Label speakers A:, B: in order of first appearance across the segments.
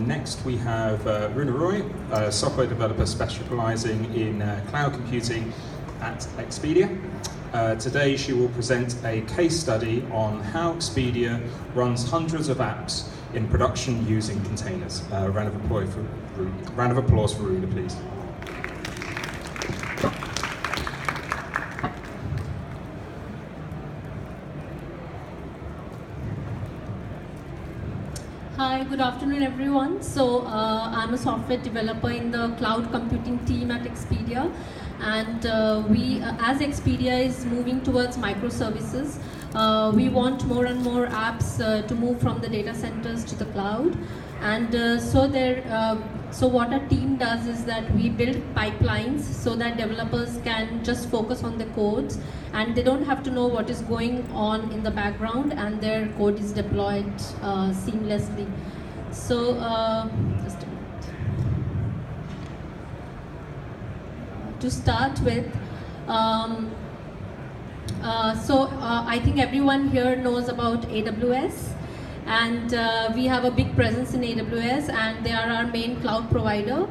A: Next we have Runa Roy, a software developer specializing in cloud computing at Expedia. Today she will present a case study on how Expedia runs hundreds of apps in production using containers. Round of applause for Runa, please.
B: Hi, good afternoon everyone. So I'm a software developer in the cloud computing team at Expedia, and as Expedia is moving towards microservices, we want more and more apps to move from the data centers to the cloud. And so what our team does is that we build pipelines so that developers can just focus on the codes and they don't have to know what is going on in the background, and their code is deployed seamlessly. So just a minute. To start with, I think everyone here knows about AWS. And we have a big presence in AWS, and they are our main cloud provider.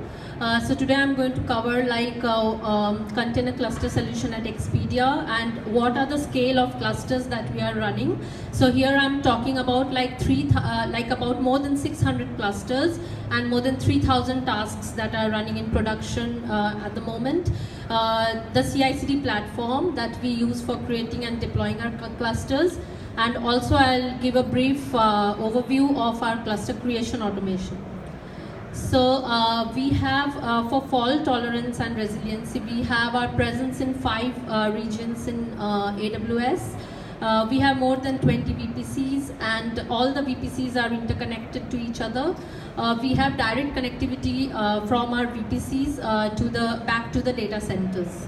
B: So today I'm going to cover container cluster solution at Expedia and what are the scale of clusters that we are running. So here I'm talking about about more than 600 clusters and more than 3,000 tasks that are running in production at the moment. The CI/CD platform that we use for creating and deploying our clusters. And also I'll give a brief overview of our cluster creation automation. So we have, for fault tolerance and resiliency, we have our presence in 5 regions in AWS. We have more than 20 VPCs, and all the VPCs are interconnected to each other. We have direct connectivity from our VPCs back to the data centers.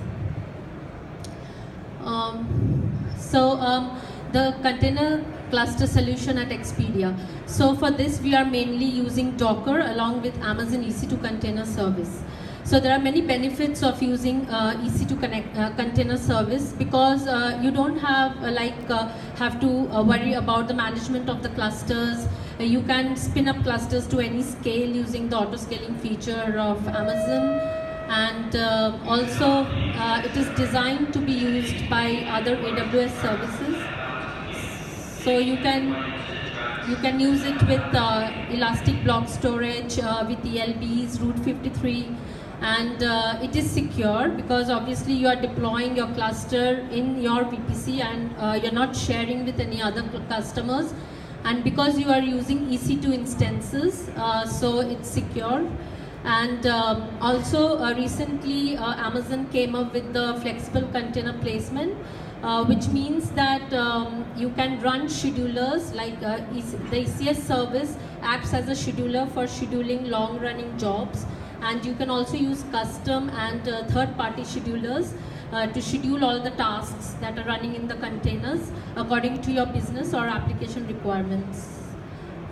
B: The container cluster solution at Expedia. So for this, we are mainly using Docker along with Amazon EC2 container service. So there are many benefits of using EC2 container service, because you don't have to worry about the management of the clusters. You can spin up clusters to any scale using the auto scaling feature of Amazon. And also it is designed to be used by other AWS services. So you can use it with elastic block storage, with ELBs, Route 53, and it is secure because obviously you are deploying your cluster in your VPC and you're not sharing with any other customers, and because you are using EC2 instances, so it's secure. And also recently Amazon came up with the flexible container placement, which means that you can run schedulers like the ECS service acts as a scheduler for scheduling long-running jobs, and you can also use custom and third-party schedulers to schedule all the tasks that are running in the containers according to your business or application requirements.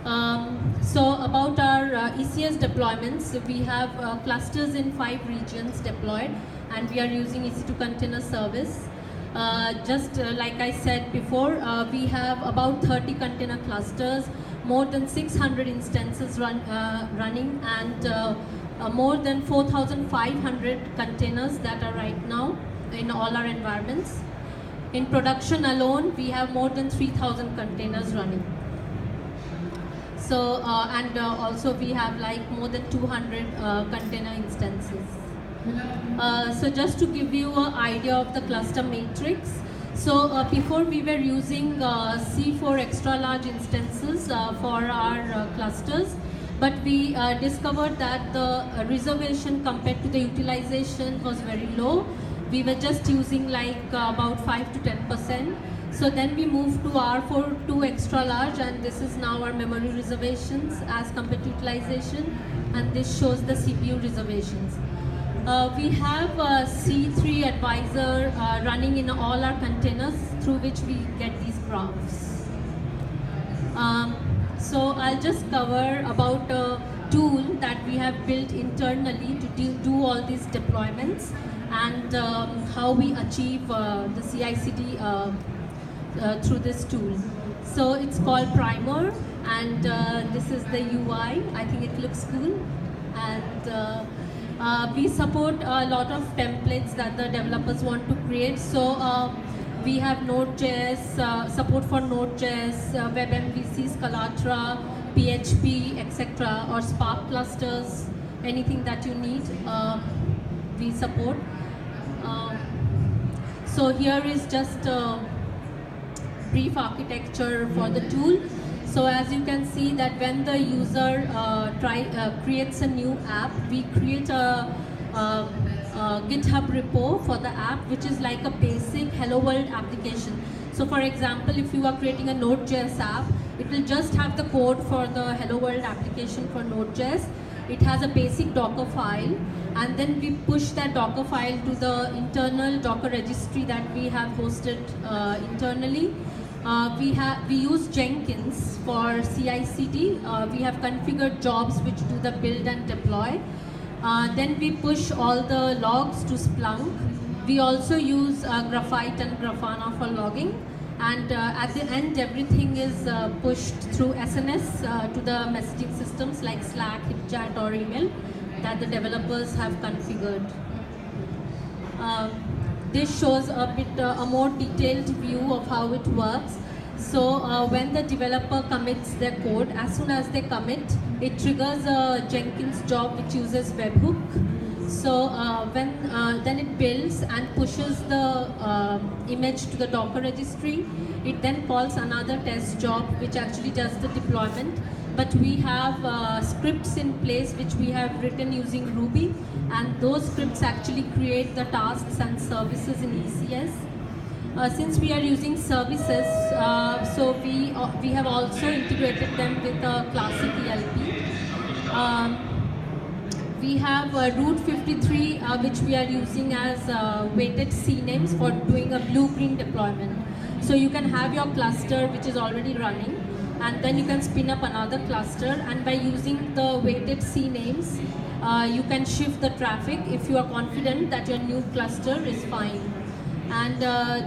B: So about our ECS deployments, we have clusters in 5 regions deployed, and we are using EC2 container service. Like I said before, we have about 30 container clusters, more than 600 instances running, and more than 4,500 containers that are right now in all our environments. In production alone, we have more than 3,000 containers running. So, also we have more than 200 container instances. So just to give you an idea of the cluster matrix, so before we were using C4 extra large instances for our clusters, but we discovered that the reservation compared to the utilization was very low. We were just using about 5 to 10%. So then we moved to R4 2 extra large, and this is now our memory reservations as compared to utilization, and this shows the CPU reservations. We have C3 advisor running in all our containers, through which we get these graphs. So I'll just cover about a tool that we have built internally to do all these deployments, and how we achieve the CI/CD through this tool. So it's called Primer. And this is the UI. I think it looks cool. And we support a lot of templates that the developers want to create. So we have Node.js, support for Node.js, WebMVC, Scalatra, PHP, etc., or Spark clusters, anything that you need, we support. So here is just a brief architecture for the tool. So as you can see that when the user creates a new app, we create a GitHub repo for the app, which is like a basic Hello World application. So for example, if you are creating a Node.js app, it will just have the code for the Hello World application for Node.js. It has a basic Docker file, and then we push that Docker file to the internal Docker registry that we have hosted internally. We use Jenkins for CI/CD. We have configured jobs which do the build and deploy. Then we push all the logs to Splunk. We also use Graphite and Grafana for logging. And at the end, everything is pushed through SNS to the messaging systems like Slack, HipChat, or email that the developers have configured. This shows a more detailed view of how it works. So when the developer commits their code, as soon as they commit, it triggers a Jenkins job which uses webhook. So then it builds and pushes the image to the Docker registry. It then calls another test job which actually does the deployment. But we have scripts in place which we have written using Ruby, and those scripts actually create the tasks and services in ECS. Since we are using services, so we have also integrated them with a classic ELP. We have Route 53, which we are using as weighted CNAMEs for doing a blue-green deployment. So you can have your cluster which is already running, and then you can spin up another cluster, and by using the weighted CNAMEs, you can shift the traffic if you are confident that your new cluster is fine. And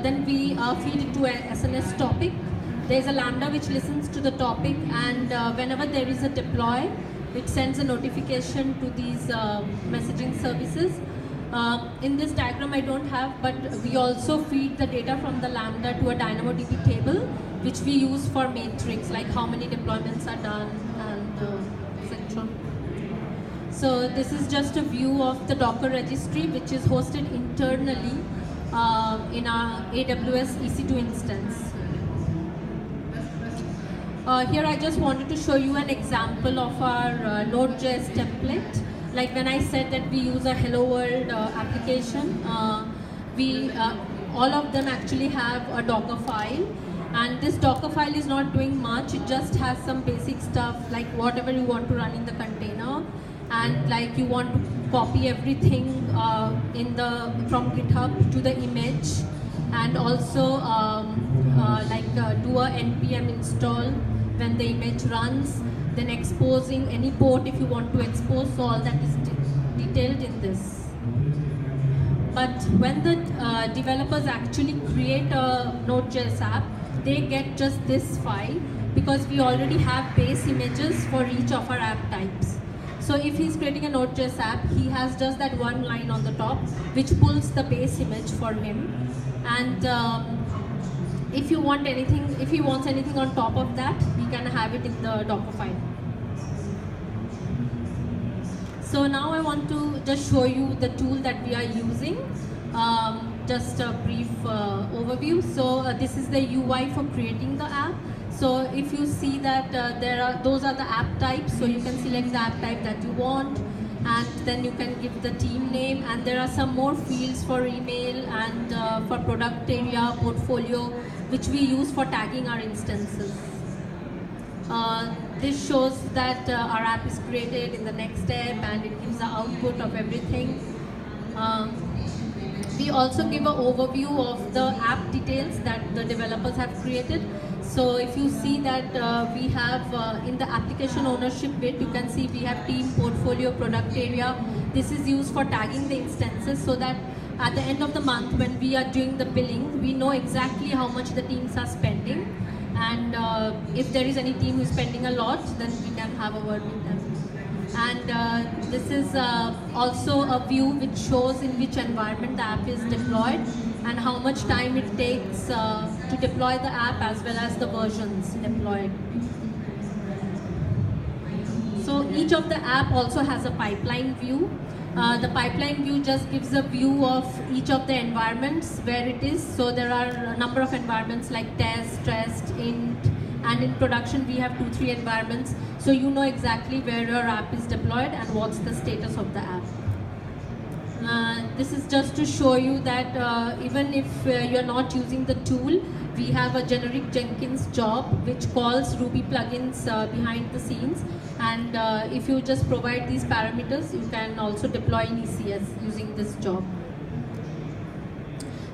B: then we feed it to an SNS topic. There's a Lambda which listens to the topic, and whenever there is a deploy, it sends a notification to these messaging services. In this diagram I don't have, but we also feed the data from the Lambda to a DynamoDB table, which we use for metrics, like how many deployments are done, and etc. So this is just a view of the Docker registry, which is hosted internally in our AWS EC2 instance. Here I just wanted to show you an example of our Node.js template. Like when I said that we use a Hello World application, all of them actually have a Docker file. And this Docker file is not doing much, it just has some basic stuff like whatever you want to run in the container. And like you want to copy everything from GitHub to the image, and also do a npm install when the image runs, then exposing any port if you want to expose. So all that is detailed in this. But when the developers actually create a Node.js app, they get just this file because we already have base images for each of our app types. So if he's creating a Node.js app, he has just that one line on the top which pulls the base image for him. And if he wants anything on top of that, he can have it in the Docker file. So now I want to just show you the tool that we are using. Just a brief overview. So this is the UI for creating the app. So if you see that those are the app types, so you can select the app type that you want, and then you can give the team name, and there are some more fields for email and for product area, portfolio, which we use for tagging our instances. This shows that our app is created in the next step, and it gives the output of everything. We also give an overview of the app details that the developers have created. So if you see that we have in the application ownership bit, you can see we have team, portfolio, product area. This is used for tagging the instances so that at the end of the month when we are doing the billing, we know exactly how much the teams are spending. And and if there is any team who's spending a lot, then we can have a word with them. And this is also a view which shows in which environment the app is deployed and how much time it takes to deploy the app as well as the versions deployed. So each of the app also has a pipeline view. The pipeline view just gives a view of each of the environments where it is. So there are a number of environments like test, stressed, int, and in production we have 2-3 environments. So you know exactly where your app is deployed and what's the status of the app. This is just to show you that even if you're not using the tool, we have a generic Jenkins job which calls Ruby plugins behind the scenes, and if you just provide these parameters, you can also deploy in ECS using this job.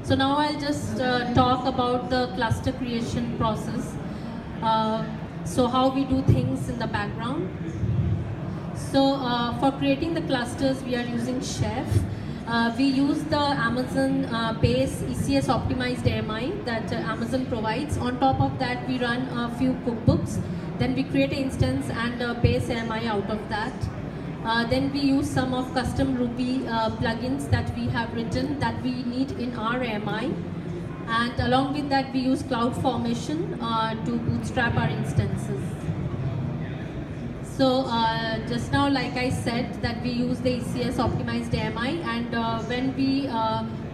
B: So now I'll just talk about the cluster creation process. So how we do things in the background. So for creating the clusters, we are using Chef. We use the Amazon base ECS optimized AMI that Amazon provides. On top of that, we run a few cookbooks. Then we create an instance and a base AMI out of that. Then we use some of custom Ruby plugins that we have written that we need in our AMI. And along with that, we use CloudFormation to bootstrap our instances. So just now, like I said, that we use the ECS optimized AMI, and when we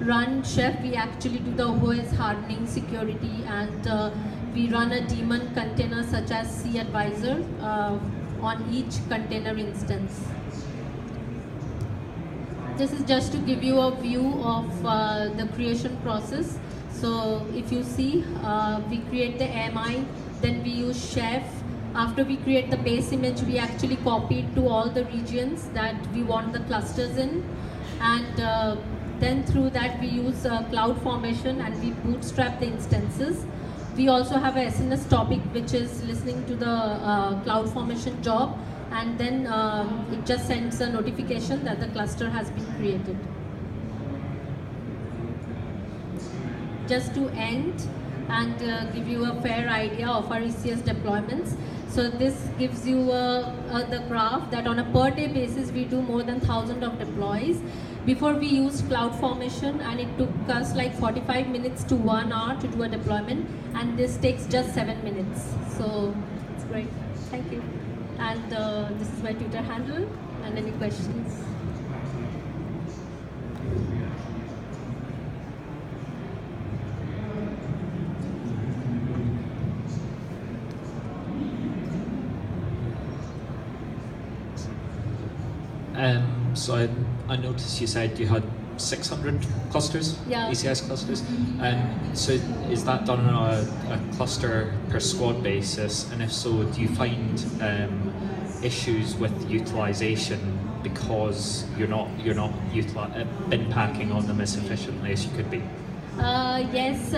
B: run Chef, we actually do the OS hardening security, and we run a daemon container such as cAdvisor on each container instance. This is just to give you a view of the creation process. So if you see, we create the AMI, then we use Chef. After we create the base image, we actually copy it to all the regions that we want the clusters in. And then through that, we use CloudFormation and we bootstrap the instances. We also have a SNS topic, which is listening to the CloudFormation job. And then it just sends a notification that the cluster has been created. Just to end and give you a fair idea of our ECS deployments. So this gives you the graph that on a per day basis, we do more than 1,000 of deploys. Before we used CloudFormation, and it took us like 45 minutes to 1 hour to do a deployment, and this takes just 7 minutes. So it's great. Thank you. And this is my Twitter handle, and any questions?
C: So I noticed you said you had 600 clusters,
B: yeah.
C: ECS clusters. So is that done on a cluster per squad basis? And if so, do you find issues with utilization because you're not bin packing on them as efficiently as you could be?
B: Yes.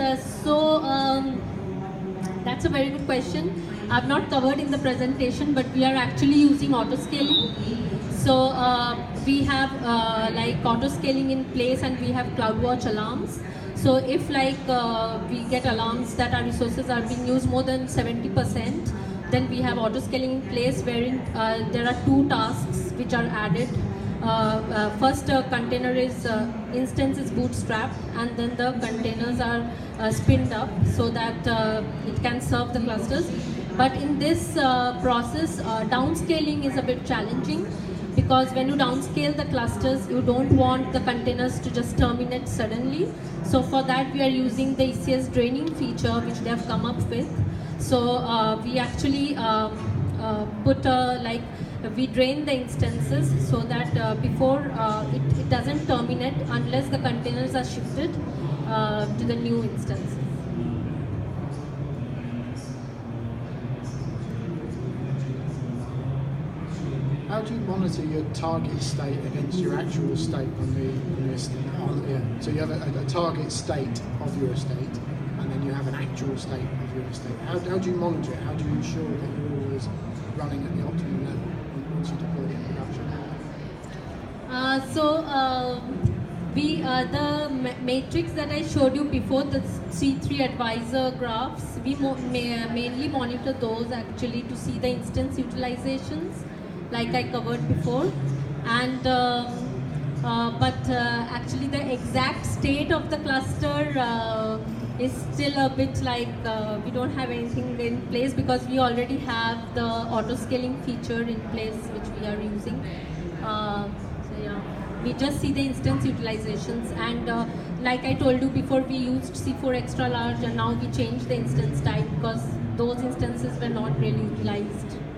B: That's a very good question. I've not covered in the presentation, but we are actually using auto-scaling. So we have like auto-scaling in place, and we have CloudWatch alarms. So if we get alarms that our resources are being used more than 70%, then we have auto-scaling in place wherein there are 2 tasks which are added. First, container instance is bootstrapped, and then the containers are spinned up so that it can serve the clusters. But in this process, downscaling is a bit challenging, because when you downscale the clusters, you don't want the containers to just terminate suddenly. So for that, we are using the ECS draining feature, which they have come up with. So we actually we drain the instances so that before it doesn't terminate unless the containers are shifted to the new instances.
D: How do you monitor your target state against your actual state on the estate? So you have a target state of your estate, and then you have an actual state of your estate. How do you monitor it? How do you ensure that you're always running at the optimum level once you deploy it in production?
B: The matrix that I showed you before, the C3 advisor graphs, we mainly monitor those actually to see the instance utilizations, like I covered before. And actually the exact state of the cluster is still a bit like we don't have anything in place, because we already have the auto scaling feature in place which we are using. So yeah, we just see the instance utilizations, and like I told you before, we used C4 extra large, and now we changed the instance type because those instances were not really utilized.